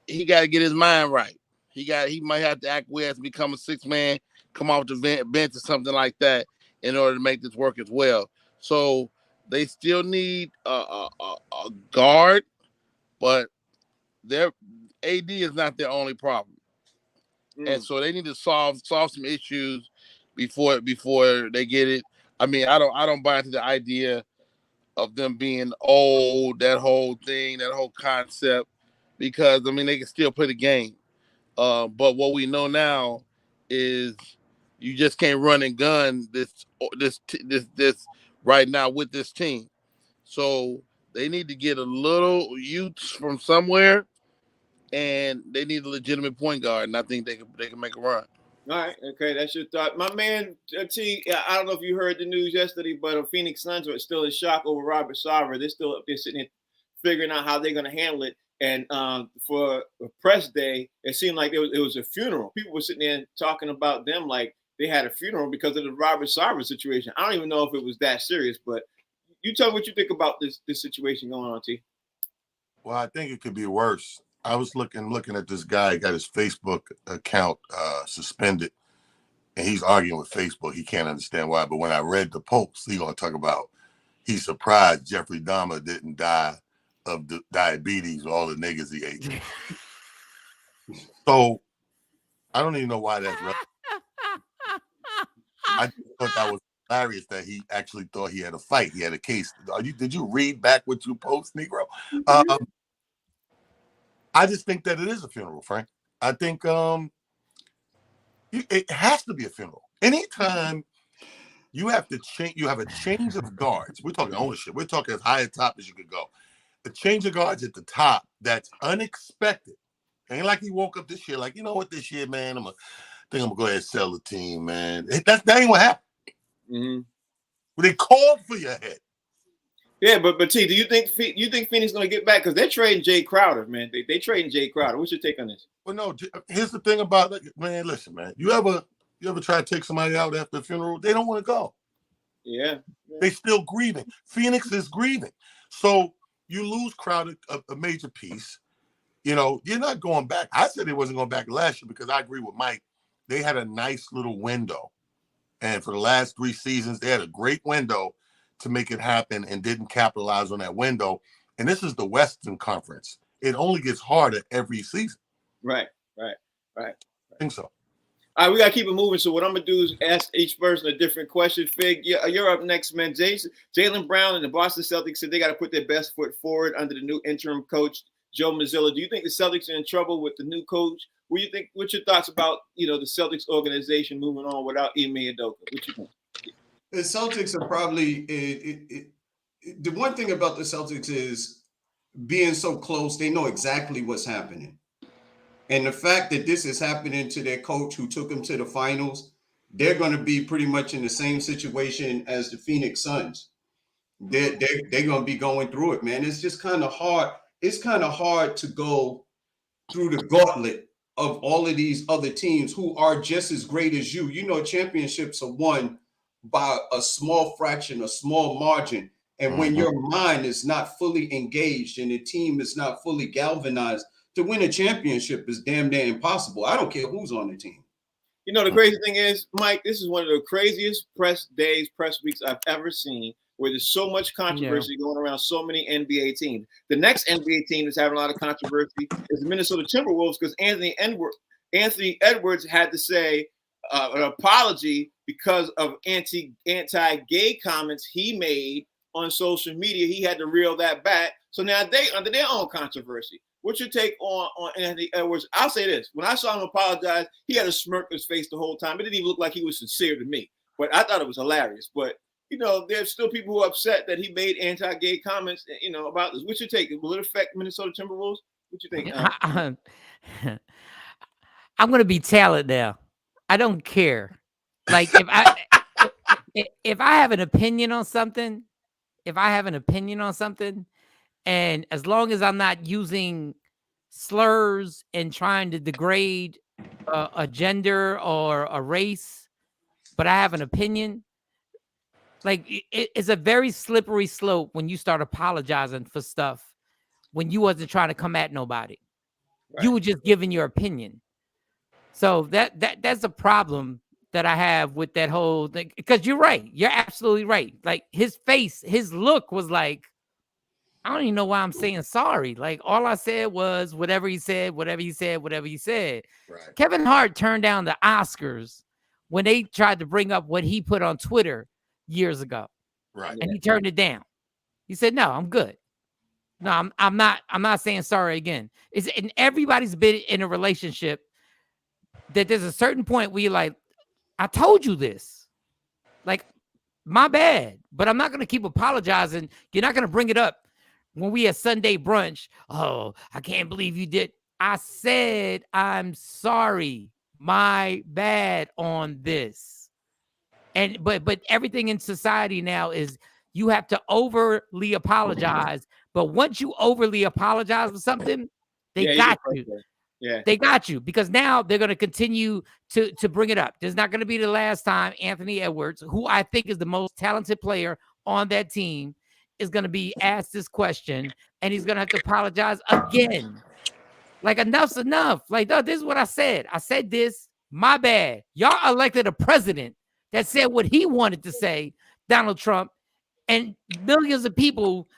he got to get his mind right. He might have to acquiesce and become a six-man, come off the bench or something like that in order to make this work as well. So they still need a guard, but their AD is not their only problem. And so they need to solve some issues before they get it. I mean, I don't buy into the idea of them being old, that whole thing, that whole concept, because I mean they can still play the game. But what we know now is you just can't run and gun this right now with this team. So they need to get a little youth from somewhere, and they need a legitimate point guard, and I think they can make a run. All right, okay, that's your thought. My man, T, I don't know if you heard the news yesterday, but Phoenix Suns are still in shock over Robert Sarver. They're still up there sitting here figuring out how they're going to handle it. And for a press day, it seemed like it was a funeral. People were sitting there talking about them like they had a funeral because of the Robert Sarver situation. I don't even know if it was that serious, but you tell me what you think about this situation going on, T. Well, I think it could be worse. I was looking at this guy, got his Facebook account suspended, and he's arguing with Facebook. He can't understand why. But when I read the post, he's going to talk about he's surprised Jeffrey Dahmer didn't die of diabetes or all the niggas he ate. So I don't even know why that's relevant. I just thought that was hilarious that he actually thought he had a fight. He had a case. Did you read back what you post, Negro? I just think that it is a funeral, Frank. I think it has to be a funeral. Anytime you have to change, you have a change of guards. We're talking ownership. We're talking as high a top as you could go. The change of guards at the top that's unexpected. Ain't like he woke up this year like, you know what, this year, man, I think I'm gonna go ahead and sell the team, man. That ain't what happened. Mm-hmm. They called for your head. Yeah, but T, do you think Phoenix gonna get back? Because they're trading Jay Crowder, man. They trading Jay Crowder. What's your take on this? Well, no. Here's the thing about it, man. Listen, man. You ever try to take somebody out after a funeral? They don't want to go. Yeah. They still grieving. Phoenix is grieving. So you lose Crowder, a major piece. You know, you're not going back. I said they wasn't going back last year because I agree with Mike. They had a nice little window. And for the last 3 seasons, they had a great window to make it happen and didn't capitalize on that window. And this is the Western Conference. It only gets harder every season. Right. I think so. All right, we got to keep it moving. So what I'm going to do is ask each person a different question. Fig, you're up next, man. Jaylen Brown and the Boston Celtics said they got to put their best foot forward under the new interim coach, Joe Mazzulla. Do you think the Celtics are in trouble with the new coach? What's your thoughts about, the Celtics organization moving on without Ime Udoka? What you think? The Celtics are probably the one thing about the Celtics is being so close, they know exactly what's happening. And the fact that this is happening to their coach who took them to the finals, they're going to be pretty much in the same situation as the Phoenix Suns. They're going to be going through it, man. It's just kind of hard. It's kind of hard to go through the gauntlet of all of these other teams who are just as great as you. Championships are won by a small fraction, a small margin. And when your mind is not fully engaged and the team is not fully galvanized, to win a championship is damn near impossible. I don't care who's on the team. The crazy thing is, Mike, this is one of the craziest press weeks I've ever seen, where there's so much controversy going around so many NBA teams. The next NBA team that's having a lot of controversy is the Minnesota Timberwolves, because Anthony Edwards had to say an apology because of anti-gay comments he made on social media. He had to reel that back. So now they under their own controversy. What's your take on Anthony Edwards? I'll say this. When I saw him apologize, he had a smirk on his face the whole time. It didn't even look like he was sincere to me. But I thought it was hilarious. But, there's still people who are upset that he made anti-gay comments, about this. What's your take? Will it affect Minnesota Timberwolves? What you think? I'm going to be talented now. I don't care. Like, if I have an opinion on something, and as long as I'm not using slurs and trying to degrade a gender or a race, but I have an opinion, like it's a very slippery slope when you start apologizing for stuff when you wasn't trying to come at nobody. Right. You were just giving your opinion. So that's a problem that I have with that whole thing. Because you're right. You're absolutely right. Like his face, his look was like, I don't even know why I'm saying sorry. Like all I said was whatever he said. Right. Kevin Hart turned down the Oscars when they tried to bring up what he put on Twitter years ago. Right. And he turned it down. He said, no, I'm good. No, I'm not saying sorry again. And everybody's been in a relationship that there's a certain point where you're like, I told you this. Like, my bad. But I'm not going to keep apologizing. You're not going to bring it up when we had Sunday brunch. Oh, I can't believe you did. I said, I'm sorry. My bad on this. But everything in society now is you have to overly apologize. But once you overly apologize for something, they got you. Yeah. They got you, because now they're going to continue to bring it up. There's not going to be the last time Anthony Edwards, who I think is the most talented player on that team, is going to be asked this question, and he's going to have to apologize again. Like, enough's enough. Like, no, this is what I said. I said this. My bad. Y'all elected a president that said what he wanted to say, Donald Trump, and millions of people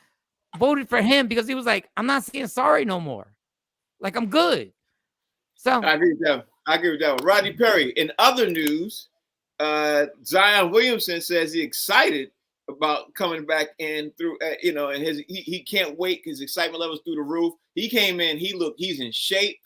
voted for him because he was like, I'm not saying sorry no more. Like, I'm good. So I agree with that. I agree with that one. Rodney Perry. In other news, Zion Williamson says he's excited about coming back in through, and he can't wait. His excitement levels through the roof. He came in. He's in shape.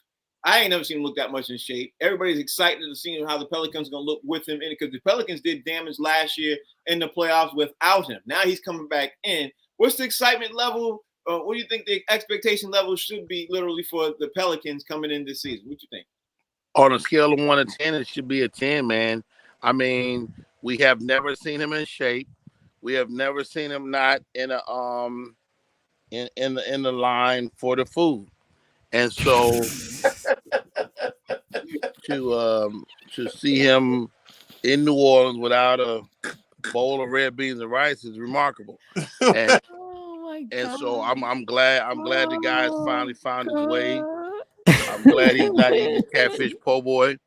I ain't never seen him look that much in shape. Everybody's excited to see how the Pelicans are going to look with him in it because the Pelicans did damage last year in the playoffs without him. Now he's coming back in. What's the excitement level? What do you think the expectation level should be literally for the Pelicans coming in this season? What you think? On a scale of 1 to 10, it should be a 10, man. I mean, we have never seen him in shape. We have never seen him not in a in the line for the food. And so to see him in New Orleans without a bowl of red beans and rice is remarkable. And, and so I'm glad the guy's finally found his way. I'm glad he's not eating catfish po' boy.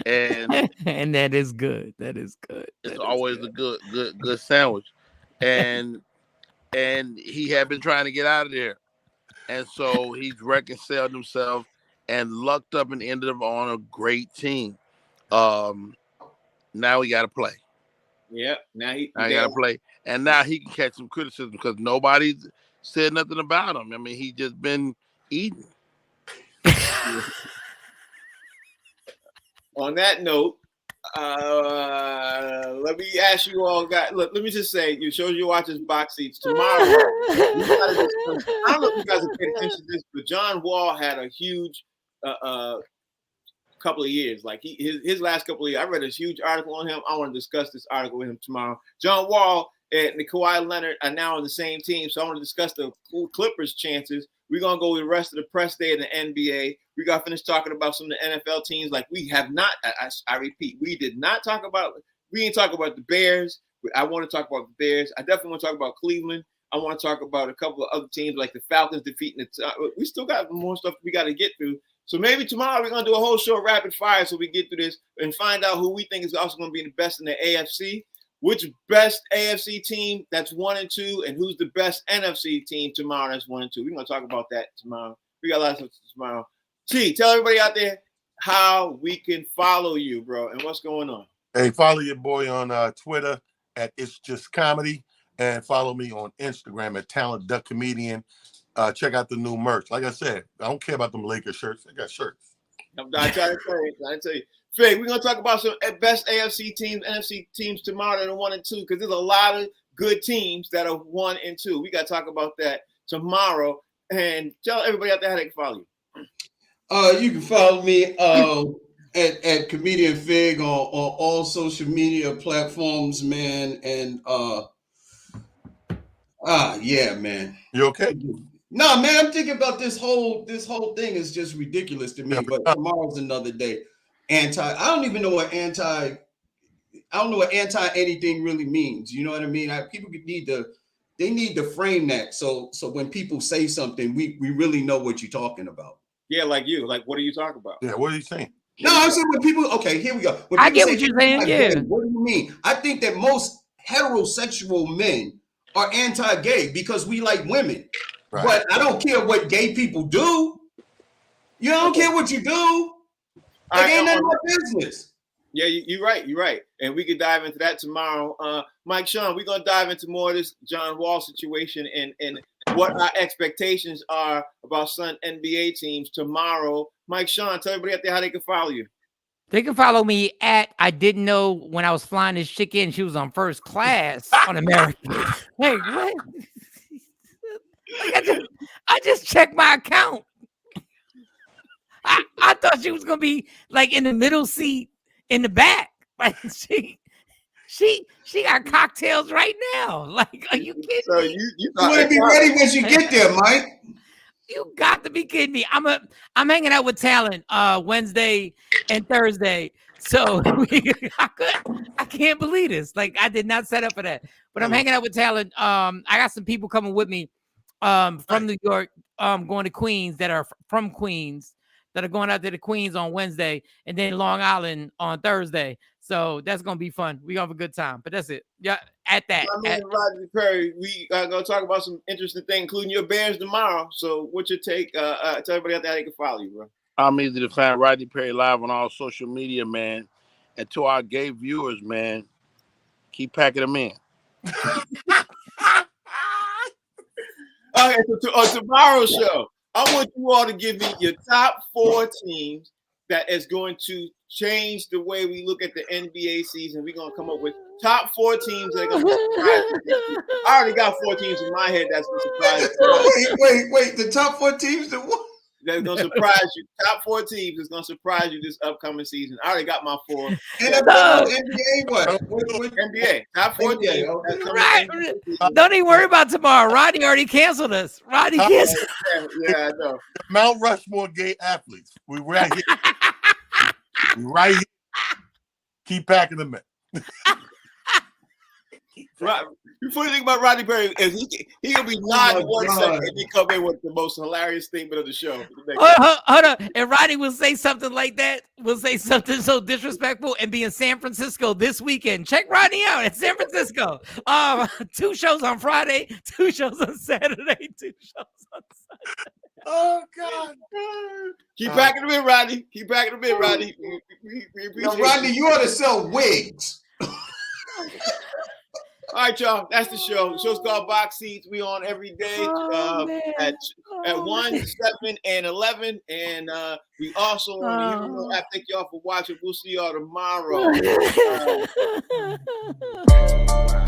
And that is good. That is good. It's always a good sandwich. And he had been trying to get out of there. And so he's reconciled himself and lucked up and ended up on a great team. Now he got to play. Yeah, now he got to play. And now he can catch some criticism because nobody said nothing about him. I mean, he just been eating. On that note, let me ask you all, guys. Look, let me just say, you shows you watch his box seats tomorrow. I don't know if you guys have paid attention to this, but John Wall had a huge couple of years. Like his last couple of years, I read a huge article on him. I want to discuss this article with him tomorrow. John Wall and Kawhi Leonard are now on the same team, so I want to discuss the Clippers' chances. We're going to go with the rest of the press day of the NBA. We got to finish talking about some of the NFL teams. Like we have not, I repeat, we did not talk about, we didn't talk about the Bears. I want to talk about the Bears. I definitely want to talk about Cleveland. I want to talk about a couple of other teams like the Falcons defeating we still got more stuff we got to get through. So maybe tomorrow we're going to do a whole show rapid fire so we get through this and find out who we think is also going to be the best in the AFC. Which best AFC team that's 1 and 2, and who's the best NFC team tomorrow that's 1 and 2? We're gonna talk about that tomorrow. We got a lot of stuff tomorrow. T, tell everybody out there how we can follow you, bro, and what's going on. Hey, follow your boy on Twitter at It's Just Comedy, and follow me on Instagram at Talent Duck Comedian. Check out the new merch. Like I said, I don't care about them Lakers shirts. They got shirts. I'm trying to tell you. Fig, we're going to talk about some best AFC teams, NFC teams tomorrow that are 1 and 2, because there's a lot of good teams that are 1 and 2. We got to talk about that tomorrow. And tell everybody out there how they can follow you. You can follow me at Comedian Fig on all social media platforms, man. And yeah, man. You okay? No, man, I'm thinking about this whole thing is just ridiculous to me. But tomorrow's another day. I don't know what anti anything really means. You know what I mean? People need to frame that. So when people say something, we really know what you're talking about. Yeah, like you. Like, what are you talking about? Yeah, what are you saying? No, I'm saying when people. Okay, here we go. I get what you're saying. Yeah. What do you mean? I think that most heterosexual men are anti-gay because we like women. Right. But I don't care what gay people do. You don't care what you do. It ain't none of my business. Yeah, you're right. You're right. And we could dive into that tomorrow. Mike Sean, we're going to dive into more of this John Wall situation and what our expectations are about some NBA teams tomorrow. Mike Sean, tell everybody out there how they can follow you. They can follow me at, I didn't know when I was flying this chick in, she was on first class on American. Hey, what? I just checked my account. I thought she was gonna be like in the middle seat in the back. Like she got cocktails right now. Like, are you kidding me? You want to be ready when you get there, Mike. You got to be kidding me. I'm hanging out with Talent Wednesday and Thursday. So I can't believe this. Like, I did not set up for that. But I'm hanging out with Talent. I got some people coming with me from New York, going to Queens that are from Queens. That are going out there to Queens on Wednesday and then Long Island on Thursday. So that's going to be fun. We're going to have a good time. But that's it. Yeah, at that. My man, Rodney Perry, we are going to talk about some interesting things, including your Bears tomorrow. So what's your take? Tell everybody out there how they can follow you, bro. I'm easy to find. Rodney Perry live on all social media, man. And to our gay viewers, man, keep packing them in. Okay, so on tomorrow's show, I want you all to give me your top 4 teams that is going to change the way we look at the NBA season. We're going to come up with top 4 teams that are going to surprise you. I already got 4 teams in my head that's going to surprise you. Wait. The top 4 teams that what? That's going to surprise you. Top 4 teams is going to surprise you this upcoming season. I already got my 4. NBA what? NBA. Top 4 teams. Right. Don't even worry about tomorrow. Rodney already canceled us. Rodney canceled. Yeah, I know. Mount Rushmore gay athletes. We right here. We right here. Keep packing them in. Right. The funny thing about Rodney Perry is he'll be nodding 1 second and he come in with the most hilarious statement of the show. Hold on. And Rodney will say something like that. Will say something so disrespectful and be in San Francisco this weekend. Check Rodney out at San Francisco. 2 shows on Friday, 2 shows on Saturday, 2 shows on Sunday. Oh God! Keep packing them in, Rodney. Keep packing them in, Rodney. Now, Rodney, you ought to sell wigs. All right, y'all. That's the show. The show's called Box Seats. We on every day at 1, 7, and 11. And we also on the I thank y'all for watching. We'll see y'all tomorrow. Wow.